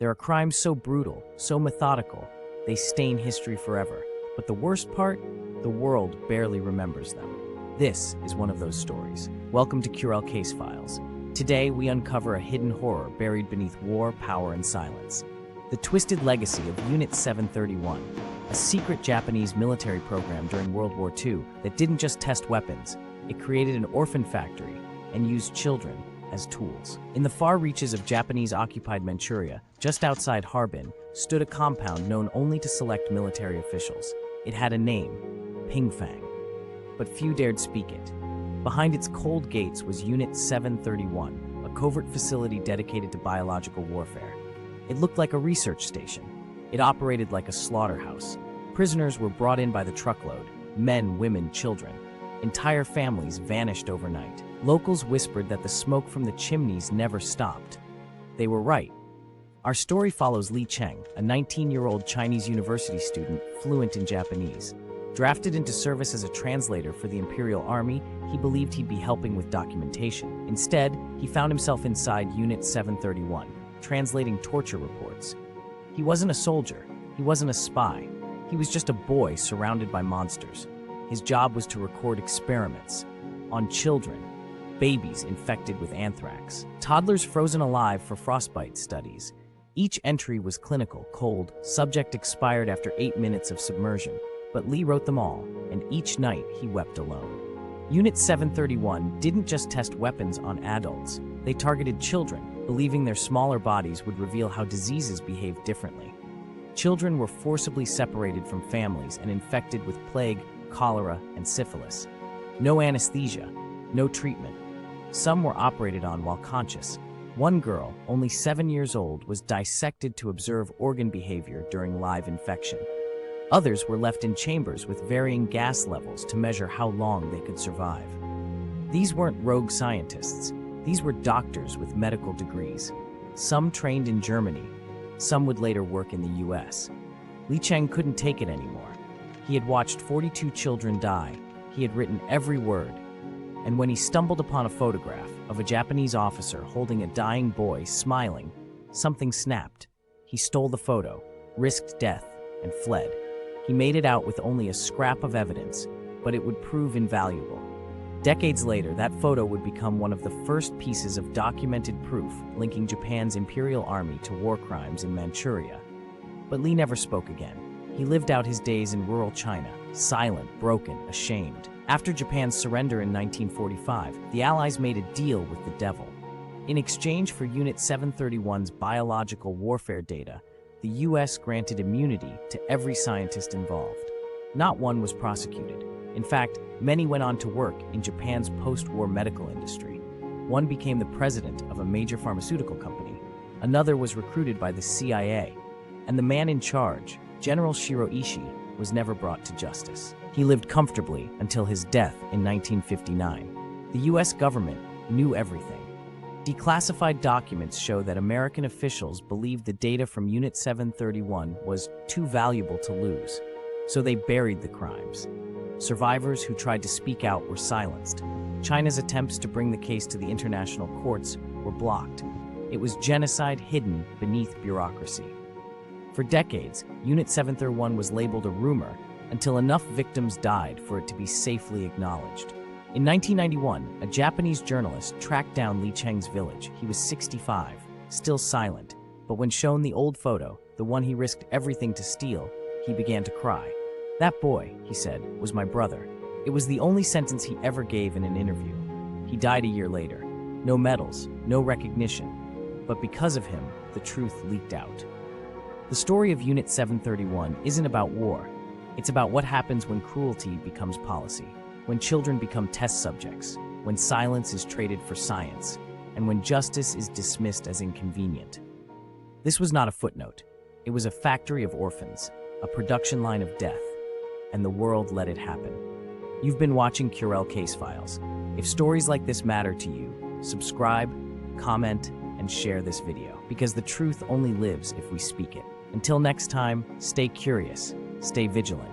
There are crimes so brutal, so methodical, they stain history forever. But the worst part? The world barely remembers them. This is one of those stories. Welcome to Curell Case Files. Today, we uncover a hidden horror buried beneath war, power, and silence. The twisted legacy of Unit 731, a secret Japanese military program during World War II that didn't just test weapons. It created an orphan factory and used children as tools. In the far reaches of Japanese-occupied Manchuria, just outside Harbin, stood a compound known only to select military officials. It had a name, Pingfang, but few dared speak it. Behind its cold gates was Unit 731, a covert facility dedicated to biological warfare. It looked like a research station. It operated like a slaughterhouse. Prisoners were brought in by the truckload, men, women, children. Entire families vanished overnight. Locals whispered that the smoke from the chimneys never stopped. They were right. Our story follows Li Cheng, a 19-year-old Chinese university student fluent in Japanese. Drafted into service as a translator for the Imperial Army, he believed he'd be helping with documentation. Instead, he found himself inside Unit 731, translating torture reports. He wasn't a soldier. He wasn't a spy. He was just a boy surrounded by monsters. His job was to record experiments on children, babies infected with anthrax, toddlers frozen alive for frostbite studies. Each entry was clinical, cold, subject expired after 8 minutes of submersion. But Li wrote them all, and each night he wept alone. Unit 731 didn't just test weapons on adults. They targeted children, believing their smaller bodies would reveal how diseases behave differently. Children were forcibly separated from families and infected with plague, cholera, and syphilis. No anesthesia, no treatment. Some were operated on while conscious. One girl, only 7 years old, was dissected to observe organ behavior during live infection. Others were left in chambers with varying gas levels to measure how long they could survive. These weren't rogue scientists. These were doctors with medical degrees. Some trained in Germany. Some would later work in the US. Li Cheng couldn't take it anymore. He had watched 42 children die. He had written every word. And when he stumbled upon a photograph of a Japanese officer holding a dying boy smiling, something snapped. He stole the photo, risked death, and fled. He made it out with only a scrap of evidence, but it would prove invaluable. Decades later, that photo would become one of the first pieces of documented proof linking Japan's Imperial Army to war crimes in Manchuria. But Li never spoke again. He lived out his days in rural China, silent, broken, ashamed. After Japan's surrender in 1945, the Allies made a deal with the devil. In exchange for Unit 731's biological warfare data, the US granted immunity to every scientist involved. Not one was prosecuted. In fact, many went on to work in Japan's post-war medical industry. One became the president of a major pharmaceutical company. Another was recruited by the CIA. And the man in charge, General Shiroishi, was never brought to justice. He lived comfortably until his death in 1959. The US government knew everything. Declassified documents show that American officials believed the data from Unit 731 was too valuable to lose, so they buried the crimes. Survivors who tried to speak out were silenced. China's attempts to bring the case to the international courts were blocked. It was genocide hidden beneath bureaucracy. For decades, Unit 731 was labeled a rumor until enough victims died for it to be safely acknowledged. In 1991, a Japanese journalist tracked down Li Cheng's village. He was 65, still silent, but when shown the old photo, the one he risked everything to steal, he began to cry. "That boy," he said, "was my brother." It was the only sentence he ever gave in an interview. He died a year later. No medals, no recognition. But because of him, the truth leaked out. The story of Unit 731 isn't about war. It's about what happens when cruelty becomes policy. When children become test subjects, when silence is traded for science, and when justice is dismissed as inconvenient. This was not a footnote. It was a factory of orphans, a production line of death, and the world let it happen. You've been watching Curell Case Files. If stories like this matter to you, subscribe, comment, and share this video, because the truth only lives if we speak it. Until next time, stay curious, stay vigilant.